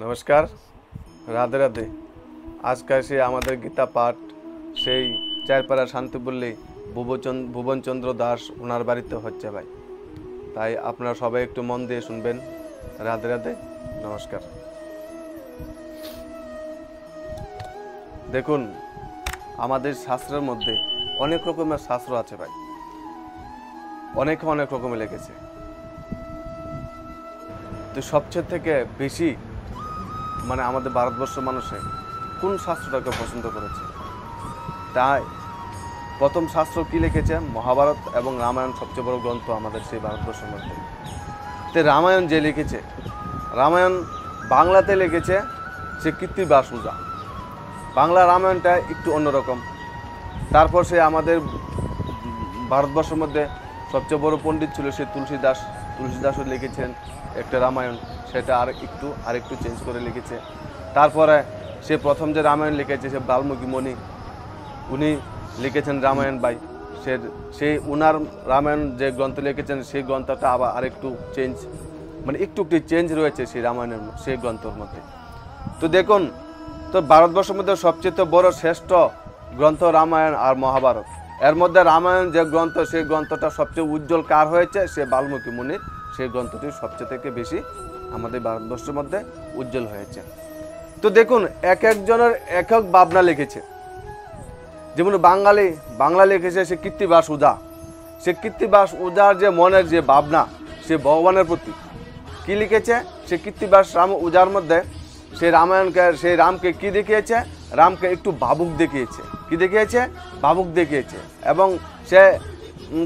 নমস্কার, রাধে রাধে। আজকাল সে আমাদের গীতা পাঠ সেই চারপাড়া শান্তিপল্লী ভুবনচন্দ্র দাস ওনার বাড়িতে হচ্ছে ভাই। তাই আপনারা সবাই একটু মন দিয়ে শুনবেন। রাধে রাধে, নমস্কার। দেখুন, আমাদের শাস্ত্রের মধ্যে অনেক রকমের শাস্ত্র আছে ভাই, অনেক রকমের লেগেছে। তো সবচেয়ে থেকে বেশি আমাদের ভারতবর্ষ মানুষে কোন শাস্ত্রটাকে পছন্দ করেছে? তাই প্রথম শাস্ত্র কি লিখেছে? মহাভারত এবং রামায়ণ সবচেয়ে বড় গ্রন্থ আমাদের সেই ভারতবর্ষের মধ্যে। তো রামায়ণ যে লিখেছে, রামায়ণ বাংলাতে লিখেছে সে কৃত্তিবাস ওঝা। বাংলা রামায়ণটা একটু অন্যরকম। তারপর সে আমাদের ভারতবর্ষের মধ্যে সবচেয়ে বড় পণ্ডিত ছিল সে তুলসীদাসও লিখেছেন একটা রামায়ণ, সেটা আরেকটু চেঞ্জ করে লিখেছে। তারপরে সে প্রথম যে রামায়ণ লিখেছে সে বাল্মীকি মুনি, উনি লিখেছেন রামায়ণ বাই। সেই উনার রামায়ণ যে গ্রন্থ লিখেছেন সেই গ্রন্থটা আবার আরেকটু চেঞ্জ, একটু চেঞ্জ রয়েছে সেই রামায়ণের সেই গ্রন্থের মধ্যে। তো দেখুন, তো ভারতবর্ষের মধ্যে সবচেয়ে বড় শ্রেষ্ঠ গ্রন্থ রামায়ণ আর মহাভারত। এর মধ্যে রামায়ণ যে গ্রন্থ সেই গ্রন্থটা সবচেয়ে উজ্জ্বল কার হয়েছে? সে বাল্মীকি মুনির। সেই গ্রন্থটি সবচেয়ে থেকে বেশি আমাদের ভারতবর্ষের মধ্যে উজ্জ্বল হয়েছে। তো দেখুন, এক একজনের এক এক ভাবনা লিখেছে। যেমন বাংলা লিখেছে সে কৃত্তিবাস ওঝা। সে কৃত্তিবাস ওঝার যে মনের যে ভাবনা, সে ভগবানের প্রতি কি লিখেছে? সে কৃত্তিবাস ওঝার মধ্যে সেই রামায়ণকে, সেই রামকে কি দেখিয়েছে? রামকে একটু ভাবুক দেখিয়েছে। কি দেখিয়েছে? ভাবুক দেখিয়েছে। এবং সে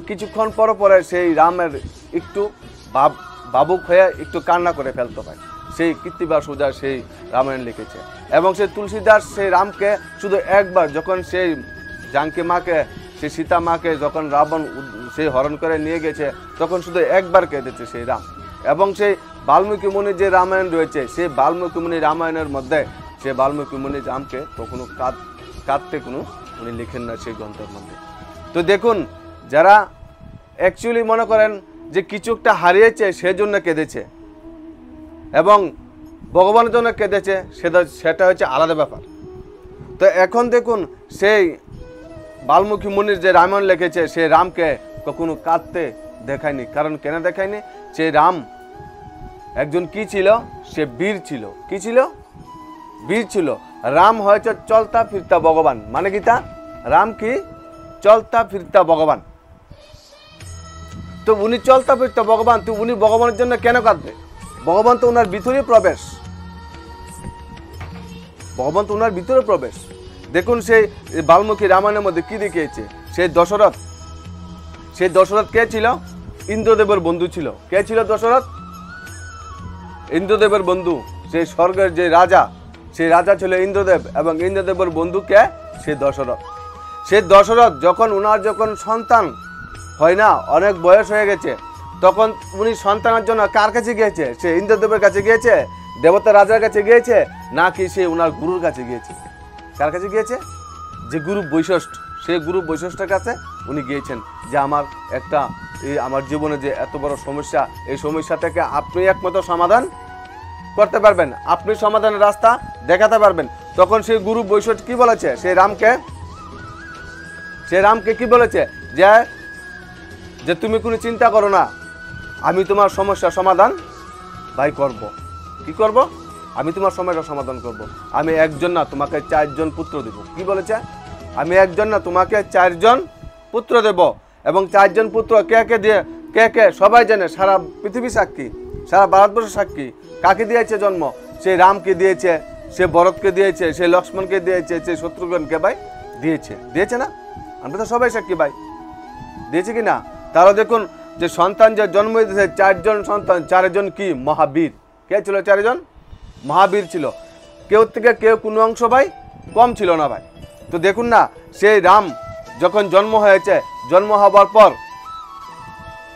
কিছুক্ষণ পরে সেই রামের একটু ভাবুক হয়ে একটু কান্না করে ফেলতে হয়। সেই কৃত্তিবাস ওঝা সেই রামায়ণ লিখেছে। এবং সেই তুলসীদাস সেই রামকে শুধু একবার, যখন সেই জানকী মাকে, সেই সীতা মাকে যখন রাবণ সেই হরণ করে নিয়ে গেছে, তখন শুধু একবার কেঁদেছে সেই রাম। এবং সেই বাল্মীকি মুনির যে রামায়ণ রয়েছে, সেই বাল্মীকি মুনির রামায়ণের মধ্যে সে বাল্মীকি মুনির রামকে কখনো কাঁদতে উনি লিখেন না সেই গ্রন্থের মধ্যে। তো দেখুন, যারা অ্যাকচুয়ালি মনে করেন যে কিছু একটা হারিয়েছে সেজন্য কেঁদেছে এবং ভগবানের জন্য কেঁদেছে, সেটা হচ্ছে আলাদা ব্যাপার। তো এখন দেখুন, সেই বাল্মীকি মুনির যে রামায়ণ লিখেছে সে রামকে কখনো কাঁদতে দেখায়নি। কারণ কেন দেখায়নি? সে রাম একজন কি ছিল? সে বীর ছিল। কি ছিল? বীর ছিল। রাম হয়েছে চলতা ফিরতা ভগবান। মানে কি তা? রাম কি? চলতা ফিরতা ভগবান। তো উনি চলতা ফিরতা ভগবান, তো উনি ভগবানের জন্য কেন কাঁদবে? ভগবান তো ওনার ভিতরে প্রবেশ। ভগবান তো ওনার ভিতরে প্রবেশ। দেখুন, সেই বাল্মীকি রামায়ণের মধ্যে কি দেখিয়েছে? সেই দশরথ কে ছিল? ইন্দ্রদেবের বন্ধু ছিল। কে ছিল দশরথ? ইন্দ্রদেবের বন্ধু। সেই স্বর্গের যে রাজা, সেই রাজা ছিল ইন্দ্রদেব। এবং ইন্দ্রদেবের বন্ধু কে? সে দশরথ। সেই দশরথ যখন সন্তান হয় না, অনেক বয়স হয়ে গেছে, তখন উনি সন্তানের জন্য কার কাছে গিয়েছে? সে ইন্দ্রদেবের কাছে গিয়েছে, দেবতা রাজার কাছে গিয়েছে, নাকি সে ওনার গুরুর কাছে গিয়েছে? কার কাছে গিয়েছে? যে গুরু বৈশিষ্ট্য, সেই গুরু বৈশিষ্ট্যের কাছে উনি গিয়েছেন যে আমার জীবনে যে এত বড় সমস্যা, এই সমস্যা থেকে আপনি একমাত্র সমাধান করতে পারবেন, আপনি সমাধানের রাস্তা দেখাতে পারবেন। তখন সেই গুরু বৈশিষ্ট্য কি বলেছে? সেই রামকে কি বলেছে? যে তুমি কোনো চিন্তা করো না, আমি তোমার সমস্যার সমাধান করব। কি করব? আমি তোমার সমস্যার সমাধান করব। আমি একজন না, তোমাকে 4 জন পুত্র দেব। কি বলেছে? আমি একজন না, তোমাকে 4 জন পুত্র দেব। এবং 4 জন পুত্র কে সবাই জানে, সারা পৃথিবী সাক্ষী, সারা ভারতবর্ষ সাক্ষী। কাকে দিয়েছে জন্ম? সেই রামকে দিয়েছে, সে ভরতকে দিয়েছে, সে লক্ষ্মণকে দিয়েছে, সে শত্রুঘ্নকে দিয়েছে না? আমরা তো সবাই সাক্ষী ভাই, দিয়েছে কি না? তাহলে দেখুন, যে সন্তান যে জন্ম দিয়েছে 4 জন সন্তান, 4 জন কি মহাবীর। কে ছিল? 4 জন মহাবীর ছিল। কেউ থেকে কেউ কোনো অংশ ভাই কম ছিল না ভাই। তো দেখুন না, সেই রাম যখন জন্ম হয়েছে, জন্ম হবার পর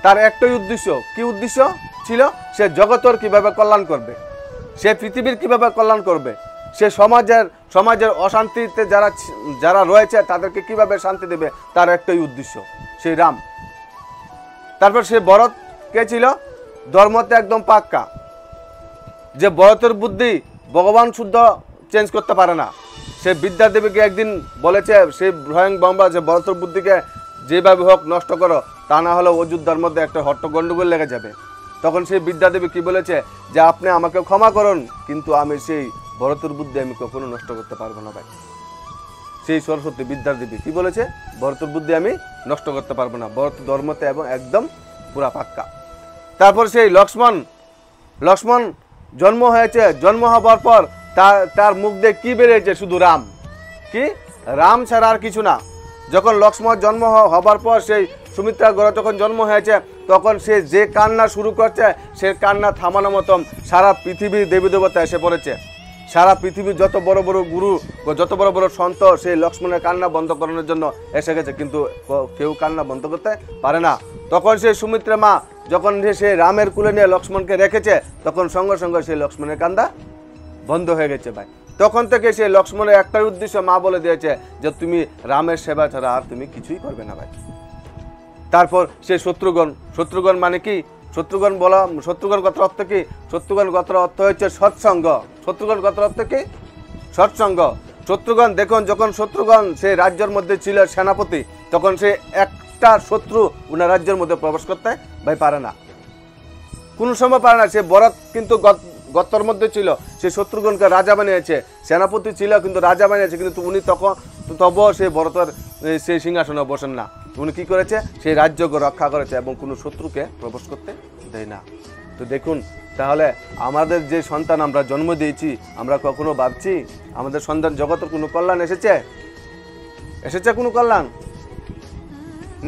তার একটাই উদ্দেশ্য। কি উদ্দেশ্য ছিল? সে জগতের কিভাবে কল্যাণ করবে, সে পৃথিবীর কিভাবে কল্যাণ করবে, সে সমাজের অশান্তিতে যারা রয়েছে তাদেরকে কিভাবে শান্তি দেবে, তার একটাই উদ্দেশ্য, সেই রাম। তারপর সে ভরত কে ছিল? ধর্মতে একদম পাক্কা, যে ভরতের বুদ্ধি ভগবান শুদ্ধ চেঞ্জ করতে পারে না। সে বিদ্যাদেবীকে একদিন বলেছে, সেই স্বয়ং ব্রহ্মা যে ভরতের বুদ্ধিকে যেভাবে হোক নষ্ট করো, তা না হলে অযোধ্যার মধ্যে একটা হট্ট গণ্ডগোল লেগে যাবে। তখন সেই বিদ্যাদেবী কি বলেছে যে আপনি আমাকে ক্ষমা করুন, কিন্তু আমি সেই ভরতের বুদ্ধি আমি কখনো নষ্ট করতে পারবো না ভাই। সেই সরস্বতী বিদ্যাদেবী কি বলেছে, ভরতের বুদ্ধি আমি নষ্ট করতে পারবো না, ভরত ধর্মতে এবং একদম পুরা পাক্কা। তারপর সেই লক্ষ্মণ জন্ম হয়েছে, জন্ম হবার পর তার মুখ দিয়ে কি বেরিয়েছে, শুধু রাম, কি রাম ছাড়া আর কিছু না। যখন লক্ষ্মণ জন্ম হবার পর সেই সুমিত্রার ঘরে যখন জন্ম হয়েছে, তখন সে যে কান্না শুরু করছে, সে কান্না থামানোর মতন সারা পৃথিবীর দেবী দেবতা এসে পড়েছে। সারা পৃথিবীর যত বড় বড় গুরু, যত বড় বড় সন্ত সেই লক্ষ্মণের কান্না বন্ধ করানোর জন্য এসে গেছে, কিন্তু কেউ কান্না বন্ধ করতে পারে না। তখন সেই সুমিত্রা মা যখন সে রামের কুলে নিয়ে লক্ষ্মণকে রেখেছে, তখন সঙ্গে সঙ্গে সেই লক্ষ্মণের কান্না বন্ধ হয়ে গেছে ভাই। তখন থেকে সেই লক্ষ্মণের একটাই উদ্দেশ্য মা বলে দিয়েছে যে তুমি রামের সেবা ছাড়া আর তুমি কিছুই করবে না ভাই। তারপর সে শত্রুগণ মানে কি, শত্রুগণ গোত্র অর্থ কি, শত্রুগণ গোত্র অর্থ হচ্ছে সৎসঙ্গ। শত্রুগণ গোত্র অর্থ কি, সৎসঙ্গ। শত্রুগণ দেখুন, যখন শত্রুগণ সেই রাজ্যের মধ্যে ছিল সেনাপতি, তখন সে একটা শত্রু উনার রাজ্যের মধ্যে প্রবেশ করতে ভাই পারে না, কোন সময় পারে না। সে ভরত কিন্তু গর্তর মধ্যে ছিল, সে শত্রুগণকে রাজা বানিয়েছে, সেনাপতি ছিল কিন্তু রাজা বানিয়েছে, কিন্তু উনি তবুও সেই ভরতের সেই সিংহাসনে বসেন না। উনি কি করেছে, সেই রাজ্যকে রক্ষা করেছে এবং কোনো শত্রুকে প্রবেশ করতে দেয় না। তো দেখুন, তাহলে আমাদের যে সন্তান আমরা জন্ম দিয়েছি, আমরা কখনো ভাবছি আমাদের সন্তান জগতের কোনো কল্যাণ এসেছে কোনো কল্যাণ?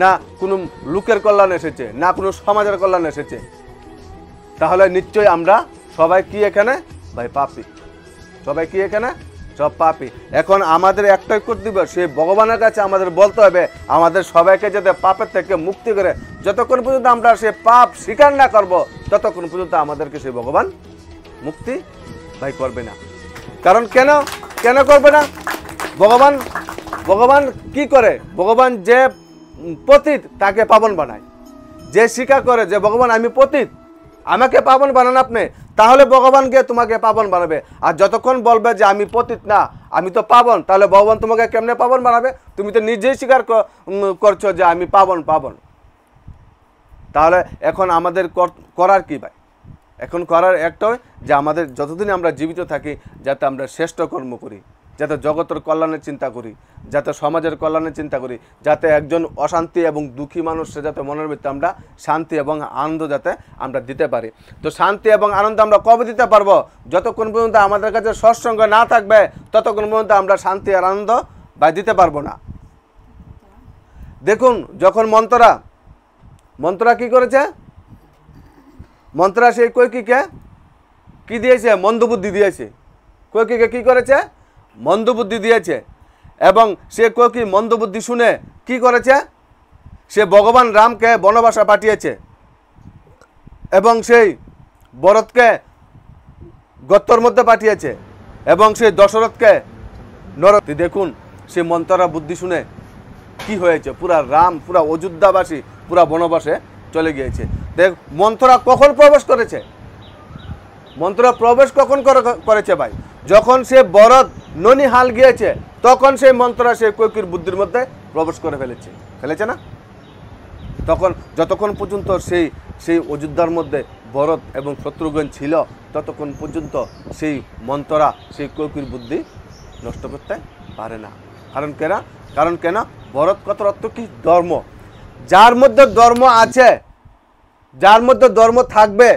না কোনো লোকের কল্যাণ এসেছে, না কোনো সমাজের কল্যাণ এসেছে। তাহলে নিশ্চয়ই আমরা সবাই কি এখানে ভাই পাপী, সবাই কি এখানে সব পাপী। এখন আমাদের একটাই কর্তব্য, সে ভগবানের কাছে আমাদের বলতে হবে, আমাদের সবাইকে যাতে পাপের থেকে মুক্তি করে, যতক্ষণ পর্যন্ত আমরা সে পাপ স্বীকার না করব, ততক্ষণ পর্যন্ত আমাদেরকে সে ভগবান মুক্তি ভাই করবে না। কারণ কেন করবে না? ভগবান কি করে, ভগবান যে পতিত তাকে পাবন বানায়। যে স্বীকার করে যে ভগবান আমি পতিত, আমাকে পাবন বানান আপনি, তাহলে ভগবান গিয়ে তোমাকে পাবন বানাবে। আর যতক্ষণ বলবে যে আমি পতিত না, আমি তো পাবন, তাহলে ভগবান তোমাকে কেমনে পাবন বানাবে? তুমি তো নিজেই স্বীকার করছো যে আমি পাবন। তাহলে এখন আমাদের করার কি ভাই? এখন করার একটাই যে আমাদের যতদিন আমরা জীবিত থাকি, যাতে আমরা শ্রেষ্ঠ কর্ম করি, যাতে জগতের কল্যাণের চিন্তা করি, যাতে সমাজের কল্যাণের চিন্তা করি, যাতে একজন অশান্তি এবং দুঃখী মানুষের যাতে মনের ভিতরে আমরা শান্তি এবং আনন্দ যাতে আমরা দিতে পারি। তো শান্তি এবং আনন্দ আমরা কবে দিতে পারবো? যতক্ষণ পর্যন্ত আমাদের কাছে সৎসঙ্গ না থাকবে, ততক্ষণ পর্যন্ত আমরা শান্তি আর আনন্দ বা দিতে পারবো না। দেখুন, যখন মন্ত্রা কি করেছে, মন্ত্রা সেই কৈকেয়ীকে কি দিয়েছে, মন্দবুদ্ধি দিয়েছে। কৈকেয়ীকে কি করেছে, মন্দবুদ্ধি দিয়েছে। এবং সে কৈকেয়ী মন্দবুদ্ধি শুনে কি করেছে, সে ভগবান রামকে বনবাসে পাঠিয়েছে এবং সেই ভরতকে গর্তের মধ্যে পাঠিয়েছে এবং সেই দশরথকে নরকে। দেখুন, সে মন্ত্রা বুদ্ধি শুনে কি হয়েছে, পুরা অযোধ্যাবাসী পুরা বনবাসে চলে গিয়েছে। দেখ, মন্ত্রা কখন প্রবেশ করেছে, মন্ত্রা প্রবেশ কখন করেছে ভাই? যখন সে ভরত ননিহাল গিয়েছে, তখন সেই মন্ত্রা সেই কৈকেয়ীর বুদ্ধির মধ্যে প্রবেশ করে ফেলেছে না? তখন যতক্ষণ পর্যন্ত সেই অযোধ্যার মধ্যে ভরত এবং শত্রুঘ্ন ছিল, ততক্ষণ পর্যন্ত সেই মন্ত্রা সেই কৈকেয়ীর বুদ্ধি নষ্ট করতে পারে না। কারণ কেন? ভরত কথার অর্থ কি, ধর্ম। যার মধ্যে ধর্ম আছে, যার মধ্যে ধর্ম থাকবে,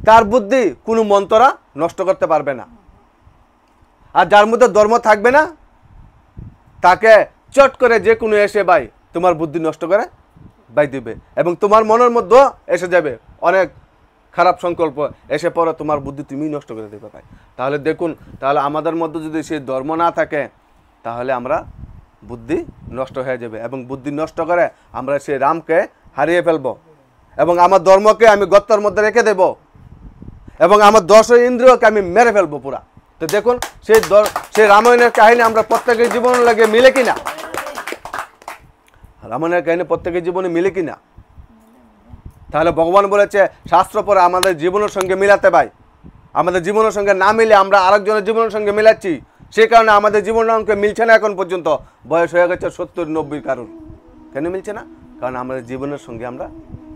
তার বুদ্ধি কোনো মন্ত্রা নষ্ট করতে পারবে না। আর যার মধ্যে ধর্ম থাকবে না, তাকে চট করে যে কোনো এসে ভাই তোমার বুদ্ধি নষ্ট করে ভাই দিবে, এবং তোমার মনের মধ্যে এসে যাবে অনেক খারাপ সংকল্প এসে পড়ে, তোমার বুদ্ধি তুমি নষ্ট করে দেবে ভাই। তাহলে দেখুন, তাহলে আমাদের মধ্যে যদি সেই ধর্ম না থাকে, তাহলে আমরা বুদ্ধি নষ্ট হয়ে যাবে, এবং বুদ্ধি নষ্ট করে আমরা সেই রামকে হারিয়ে ফেলবো, এবং আমার ধর্মকে আমি গর্তের মধ্যে রেখে দেব, এবং আমার 10 ইন্দ্রিয়কে আমি মেরে ফেলবো পুরা। তো দেখুন, সেই রামায়ণের কাহিনী আমরা প্রত্যেকের জীবনে লাগে মিলে কিনা, রামায়ণের কাহিনী প্রত্যেকের জীবনে মিলে কিনা? তাহলে ভগবান বলেছে শাস্ত্র পড়ে আমাদের জীবনের সঙ্গে মিলাতে ভাই। আমাদের জীবনের সঙ্গে না মিলে আমরা আরেকজনের জীবনের সঙ্গে মিলাচ্ছি, সে কারণে আমাদের জীবনের অঙ্কে মিলছে না। এখন পর্যন্ত বয়স হয়ে গেছে 70-90 কারণ। কেন মিলছে না? কারণ আমাদের জীবনের সঙ্গে আমরা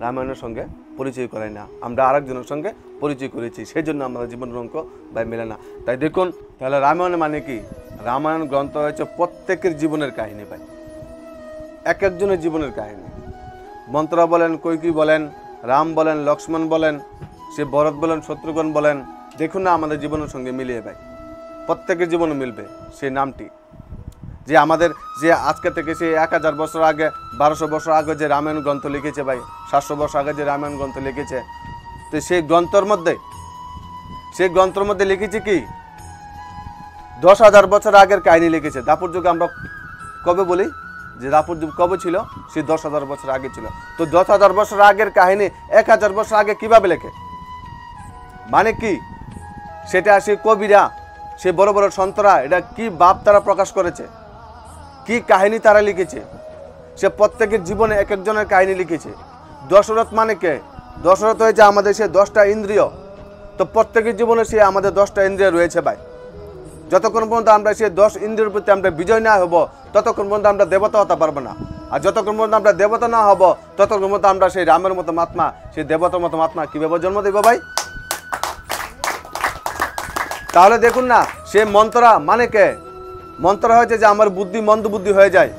রামায়ণের সঙ্গে পরিচয় করাই না, আমরা আরেকজনের সঙ্গে পরিচয় করেছি, সেই জন্য আমাদের জীবনের অঙ্ক ভাই মেলে না। তাই দেখুন, তাহলে রামায়ণ মানে কি? রামায়ণ গ্রন্থ হচ্ছে প্রত্যেকের জীবনের কাহিনী ভাই, এক একজনের জীবনের কাহিনী। মন্ত্রা বলেন, কৈকেয়ী বলেন, রাম বলেন, লক্ষ্মণ বলেন, সে ভরত বলেন, শত্রুঘ্ন বলেন, দেখুন না আমাদের জীবনের সঙ্গে মিলিয়ে ভাই, প্রত্যেকের জীবনে মিলবে সেই নামটি। যে আমাদের যে আজকে থেকে সে 1000 বছর আগে, 1200 বছর আগে যে রামায়ণ গ্রন্থ লিখেছে ভাই, 700 বছর আগে যে রামায়ণ গ্রন্থ লিখেছে, তো সেই গ্রন্থের মধ্যে লিখেছে কি 10,000 বছর আগের কাহিনী লিখেছে। দাপুর যুগে আমরা কবে বলি যে দাপুর যুগ কবে ছিল? সে 10,000 বছর আগে ছিল। তো 10,000 বছর আগের কাহিনী 1000 বছর আগে কিভাবে লেখে? মানে কি? সেটা সে কবিরা, সে বড় বড় সন্তরা, এটা কি ভাব তারা প্রকাশ করেছে, কি কাহিনী তারা লিখেছে, সে প্রত্যেকের জীবনে এক একজনের কাহিনী লিখেছে। দশরথ মানে কে? দশরথ হয়েছে আমাদের সে 10টা ইন্দ্রিয়। তো প্রত্যেকের জীবনে সে আমাদের 10টা ইন্দ্রিয় রয়েছে ভাই। যতক্ষণ পর্যন্ত আমরা সেই 10 ইন্দ্রিয়ের প্রতি আমরা বিজয় না হব, ততক্ষণ পর্যন্ত আমরা দেবতা হতে পারবো না। আর যতক্ষণ পর্যন্ত আমরা দেবতা না হব, ততক্ষণ পর্যন্ত আমরা সেই রামের মতো মহাত্মা, সেই দেবতার মতো মহাত্মা কীভাবে জন্ম দেব ভাই? তাহলে দেখুন না, সে মন্ত্রা মানে কে? মন্ত্র হয়েছে যে আমার বুদ্ধি মন্দ বুদ্ধি হয়ে যায়।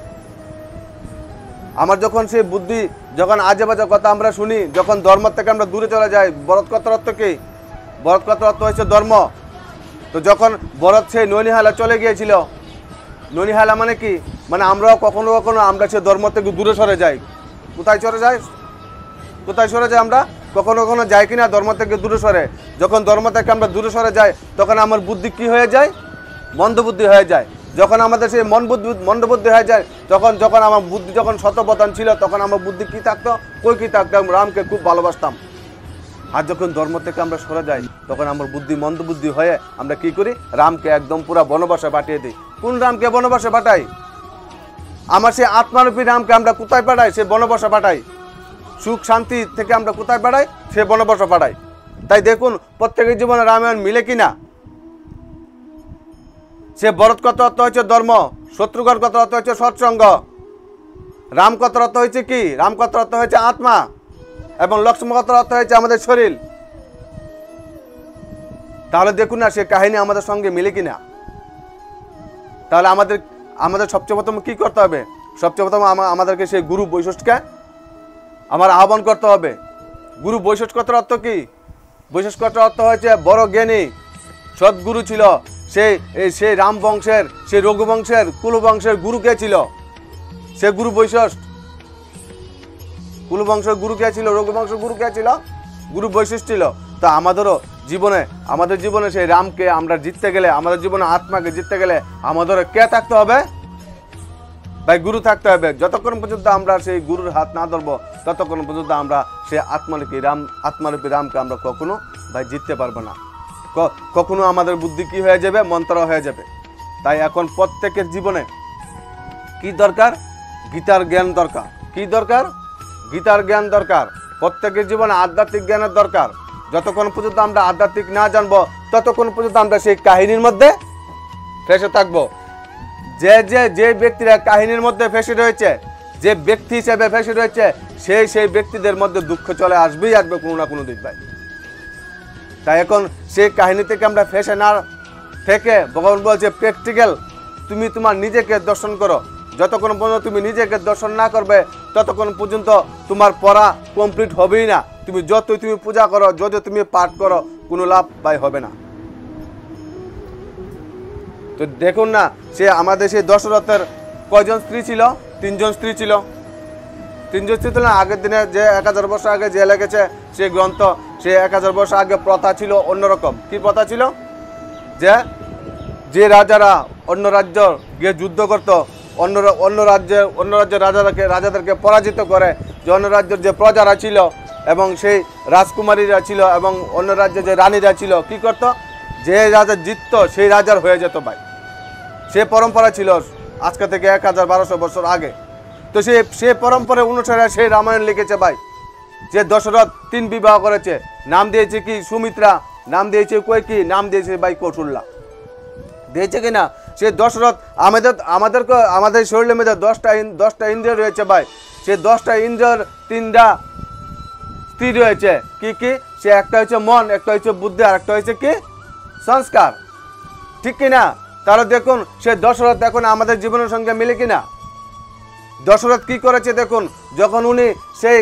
আমার যখন সেই বুদ্ধি, যখন আজে বাজে কথা আমরা শুনি, যখন ধর্ম থেকে আমরা দূরে চলে যাই। ভরত কথার অর্থ কি? ভরত কথার অর্থ হচ্ছে ধর্ম। তো যখন ভরত সেই নৈনিহালা চলে গিয়েছিল, নৈনিহালা মানে কি? মানে আমরাও কখনো কখনো আমরা সে ধর্ম থেকে দূরে সরে যাই। কোথায় সরে যাই? আমরা কখনো কখনো যাই কিনা ধর্ম থেকে দূরে সরে। যখন ধর্ম থেকে আমরা দূরে সরে যাই, তখন আমার বুদ্ধি কি হয়ে যায়? মন্দবুদ্ধি হয়ে যায়। যখন আমাদের সেই মন্দবুদ্ধি হয়ে যায়, যখন আমার বুদ্ধি যখন শতপতন ছিল, তখন আমার বুদ্ধি কি থাকতো? কৈকেয়ী থাকতাম, রামকে খুব ভালোবাসতাম। আর যখন ধর্ম থেকে আমরা সরে যাই, তখন আমার বুদ্ধি মন্দবুদ্ধি হয়ে আমরা কি করি? রামকে একদম পুরা বনবাসে পাঠিয়ে দিই। কোন রামকে বনবাসে পাঠাই? আমার সেই আত্মারূপী রামকে আমরা কোথায় পাঠাই? সে বনবাসে পাঠাই। সুখ শান্তি থেকে আমরা কোথায় পাঠাই? সে বনবাসে পাঠাই। তাই দেখুন, প্রত্যেকের জীবনে রামায়ণ মিলে কিনা। সে ভরত কথার অর্থ হচ্ছে ধর্ম, শত্রুঘ্ন কথার অর্থ হচ্ছে সৎসঙ্গ, রাম কথার অর্থ হচ্ছে কি? রাম কথার অর্থ হচ্ছে আত্মা, এবং লক্ষ্মণ কথার অর্থ হচ্ছে আমাদের শরীর। তাহলে দেখুন না, সে কাহিনী আমাদের সঙ্গে মিলে কিনা। তাহলে আমাদের সবচেয়ে প্রথম কি করতে হবে? সবচেয়ে প্রথম আমাদেরকে সেই গুরু বৈশিষ্ট্যকে আমার আহ্বান করতে হবে। গুরু বৈশিষ্ট্য কথার অর্থ কি? বৈশিষ্ট্য কথার অর্থ হচ্ছে বড় জ্ঞানী সদ্গুরু ছিল। সেই রাম বংশের, সেই রঘুবংশের, কুলবংশের গুরু কে ছিল? সে গুরু বৈশিষ্ট্য। কুলবংশের গুরু কে ছিল? রঘুবংশের গুরু কে ছিল? গুরু বৈশিষ্ট্য ছিল। তো আমাদের জীবনে সেই রামকে আমরা জিততে গেলে, আমাদের জীবনে আত্মাকে জিততে গেলে আমাদের কে থাকতে হবে ভাই? গুরু থাকতে হবে। যতক্ষণ পর্যন্ত আমরা সেই গুরুর হাত না ধরবো, ততক্ষণ পর্যন্ত আমরা সেই আত্মারূপী রামকে আমরা কখনো ভাই জিততে পারবো না। কখনো আমাদের বুদ্ধি কি হয়ে যাবে? মন্ত্র হয়ে যাবে। তাই এখন প্রত্যেকের জীবনে কি দরকার? গীতার জ্ঞান দরকার। কি দরকার? গীতার জ্ঞান দরকার। প্রত্যেকের জীবনে আধ্যাত্মিক জ্ঞানের দরকার। যতক্ষণ পর্যন্ত আমরা আধ্যাত্মিক না জানবো, ততক্ষণ পর্যন্ত আমরা সেই কাহিনীর মধ্যে ফেসে থাকবো। যে ব্যক্তিরা কাহিনীর মধ্যে ফেসে রয়েছে, যে ব্যক্তি হিসেবে ফেসে রয়েছে, সেই ব্যক্তিদের মধ্যে দুঃখ চলে আসবে কোনো না কোনো দিক ভাই। তাই এখন সেই কাহিনী থেকে আমরা ফেসে না থেকে ভগবান বলছে প্র্যাকটিক্যাল, তুমি তোমার নিজেকে দর্শন করো। যতক্ষণ পর্যন্ত তুমি নিজেকে দর্শন না করবে, ততক্ষণ পর্যন্ত তোমার পড়া কমপ্লিট হবেই না। তুমি যতই তুমি পূজা করো, যত তুমি পাঠ করো, কোনো লাভ ভাই হবে না। তো দেখুন না, সে আমাদের সেই দশরথের কয়জন স্ত্রী ছিল? 3 জন স্ত্রী ছিল। 3 জন স্ত্রী ছিল না? আগের দিনে যে 1000 বছর আগে যে লেগেছে সেই গ্রন্থ, সে 1000 বছর আগে প্রথা ছিল অন্যরকম। কি প্রথা ছিল? যে রাজারা অন্য রাজ্য গিয়ে যুদ্ধ করত, অন্য রাজ্যের রাজাদেরকে পরাজিত করে, যে অন্য রাজ্যের যে প্রজারা ছিল এবং সেই রাজকুমারীরা ছিল এবং অন্য রাজ্যের যে রানীরা ছিল, কি করত? যে রাজা জিতত সেই রাজার হয়ে যেত ভাই। সে পরম্পরা ছিল আজকে থেকে 1000-1200 বছর আগে। তো সে পরম্পরা অনুসারে সেই রামায়ণ লিখেছে ভাই। যে দশরথ 3 বিবাহ করেছে, নাম দিয়েছে কি? সুমিত্রা, নাম দিয়েছে কই কি নাম দিয়েছে ভাই কৌশল্যা দিয়েছে কিনা সে দশরথ আমাদের শরীরের মধ্যে 10টা ইন্দ্রিয় রয়েছে ভাই সে 10টা ইন্দ্রিয়র 3টা স্থির রয়েছে কি কি সে একটা হচ্ছে মন একটা হচ্ছে বুদ্ধি আর একটা হচ্ছে কি সংস্কার ঠিক কিনা তাহলে দেখুন সে দশরথ এখন আমাদের জীবনের সঙ্গে মিলে কিনা দশরথ কি করেছে দেখুন যখন উনি সেই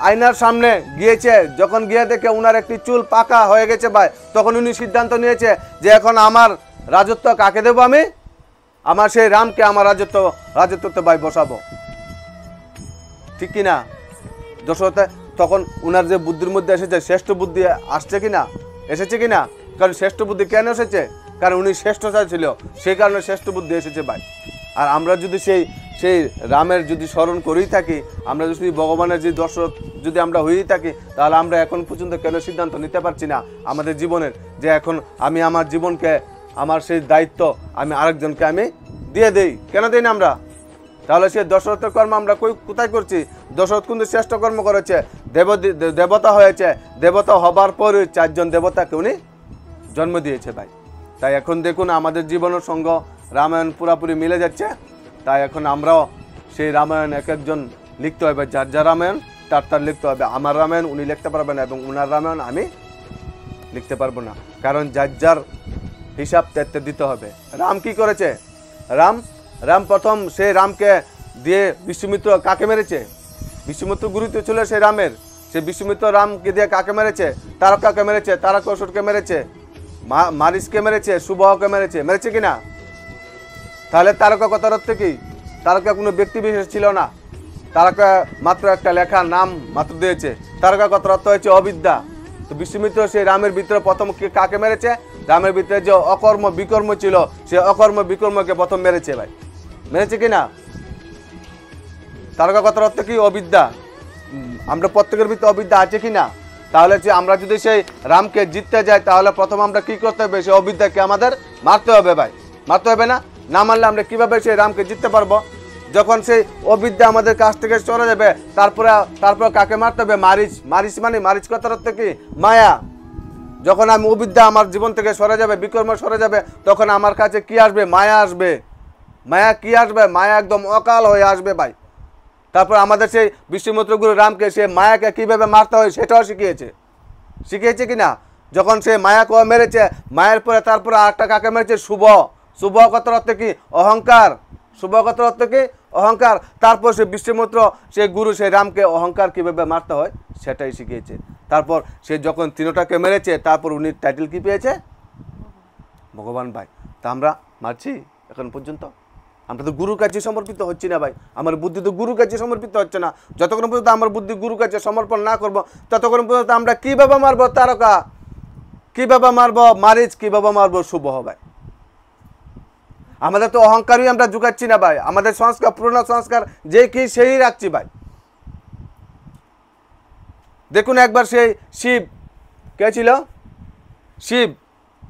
আয়নার সামনে গিয়েছে যখন গিয়ে দেখে উনার একটি চুল পাকা হয়ে গেছে ভাই তখন উনি সিদ্ধান্ত নিয়েছে যে এখন আমার রাজত্ব কাকে দেব আমি আমার সেই রামকে আমার রাজত্বতে ভাই বসাবো ঠিক কিনা দশরথ তখন উনার যে বুদ্ধির মধ্যে এসেছে শ্রেষ্ঠ বুদ্ধি আসছে কিনা এসেছে কিনা কারণ শ্রেষ্ঠ বুদ্ধি কেন এসেছে কারণ উনি শ্রেষ্ঠতা ছিল সেই কারণে শ্রেষ্ঠ বুদ্ধি এসেছে ভাই আর আমরা যদি সেই রামের যদি স্মরণ করেই থাকি আমরা যদি ভগবানের যে দশরথ যদি আমরা হয়েই থাকি তাহলে আমরা এখন পর্যন্ত কেন সিদ্ধান্ত নিতে পারছি না আমাদের জীবনের যে এখন আমি আমার জীবনকে আমার সেই দায়িত্ব আমি আরেকজনকে আমি দিয়ে দেই কেন দিই না আমরা তাহলে সে দশরথের কর্ম আমরা কোথায় করছি দশরথ কিন্তু শ্রেষ্ঠ কর্ম করেছে দেবতা হয়েছে দেবতা হবার পরে 4 জন দেবতাকে উনি জন্ম দিয়েছে ভাই তাই এখন দেখুন আমাদের জীবনের সঙ্গে রামায়ণ পুরাপুরি মিলে যাচ্ছে তাই এখন আমরাও সেই রামায়ণ এক একজন লিখতে হবে যার রামায়ণ তার লিখতে হবে আমার রামায়ণ উনি লিখতে পারবেন এবং উনার রামায়ণ আমি লিখতে পারবো না কারণ যার হিসাব তেতে দিতে হবে রাম কি করেছে রাম প্রথম সেই রামকে দিয়ে বিশ্বমিত্র কাকে মেরেছে বিশ্বমিত্র গুরুত্ব ছিল সেই রামের সে বিশ্বমিত্র রামকে দিয়ে কাকে মেরেছে তারকাকে মেরেছে তারকাসুরকে মেরেছে মারিচকে মেরেছে সুবহকে মেরেছে কিনা তাহলে তারকা কথার অর্থ কি তারকা কোনো ব্যক্তি বিশেষ ছিল না তারকা মাত্র একটা লেখা নাম মাত্র দিয়েছে তারকা কথার অর্থ হচ্ছে অবিদ্যা তো বিশ্বমিত্র সেই রামের ভিতরে প্রথম কাকে মেরেছে রামের ভিতরে যে অকর্ম বিকর্ম ছিল সে অকর্ম বিকর্মকে প্রথম মেরেছে ভাই মেরেছে কিনা তারকা কথার অর্থ কি অবিদ্যা আমরা প্রত্যেকের ভিতরে অবিদ্যা আছে কিনা তাহলে যে আমরা যদি সেই রামকে জিততে যাই তাহলে প্রথম আমরা কি করতে হবে সেই অবিদ্যাকে আমাদের মারতে হবে ভাই মারতে হবে না মারলে আমরা কিভাবে সেই রামকে জিততে পারবো যখন সেই অবিদ্যা আমাদের কাছ থেকে চলে যাবে তারপর কাকে মারতে হবে মারিচ কথার অর্থ কি মায়া যখন আমি অবিদ্যা আমার জীবন থেকে সরে যাবে বিকর্ম সরে যাবে তখন আমার কাছে কি আসবে মায়া কি আসবে মায়া একদম অকাল হয়ে আসবে ভাই তারপর আমাদের সেই বিশ্বমিত্র গুরু রামকে সে মায়াকে কিভাবে মারতে হয় সেটাও শিখিয়েছে কিনা যখন সে মায়াকে মেরেছে মায়ের পরে তারপরে আরেকটা কাকে মেরেছে শুভ কথার অর্থ কি অহংকার শুভ কথার অর্থ কি অহংকার তারপর সে বিশ্বমিত্র সে গুরু সেই রামকে অহংকার কিভাবে মারতে হয় সেটাই শিখিয়েছে তারপর সে যখন তিনটাকে মেরেছে তারপর উনি টাইটেল কি পেয়েছে ভগবান ভাই তা আমরা মারছি এখন পর্যন্ত আমরা তো গুরুর কাছে সমর্পিত হচ্ছি না ভাই আমার বুদ্ধি তো গুরুর কাছে সমর্পিত হচ্ছে না যতক্ষণ পর্যন্ত আমার বুদ্ধি গুরুর কাছে সমর্পণ না করব ততক্ষণ পর্যন্ত আমরা কিভাবে মারবো তারকা কিভাবে মারবো মারিচ কিভাবে মারবো শুভ ভাই আমাদের তো অহংকারই আমরা ঝুঁকাচ্ছি না ভাই আমাদের সংস্কার পুরনো সংস্কার যে কি সেই রাখছি ভাই দেখুন একবার সেই শিব কে ছিল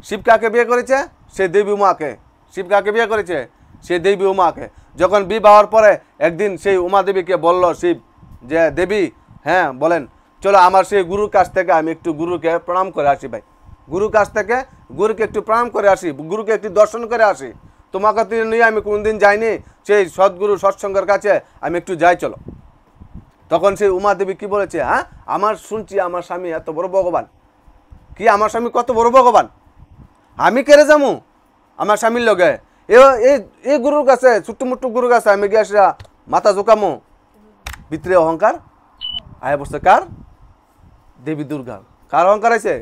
শিব কাকে বিয়ে করেছে সে দেবী উমাকে শিব কাকে বিয়ে করেছে সে দেবী উমাকে যখন বিবাহর পরে একদিন সেই উমা দেবীকে বলল শিব যে দেবী হ্যাঁ বলেন চলো আমার সেই গুরুর কাছ থেকে আমি একটু গুরুকে প্রণাম করে আসি ভাই গুরুর কাছ থেকে গুরুকে একটু প্রণাম করে আসি গুরুকে একটু দর্শন করে আসি তোমাকে নিয়ে আমি কোনদিন যাইনি সেই সদ্গুরু সৎসঙ্গের কাছে আমি একটু যাই চলো তখন সেই উমা দেবী কি বলেছে হ্যাঁ আমার শুনছি আমার স্বামী এত বড় ভগবান কি আমার স্বামী কত বড় ভগবান আমি কেড়ে যাবো আমার স্বামীর লগে এই গুরুর কাছে ছোট্টমুট্টু গুরুর কাছে আমি গিয়ে আসা মাথা ঝোঁকামো ভিতরে অহংকার আয় বসে কার দেবী দুর্গা কার অহংকার আছে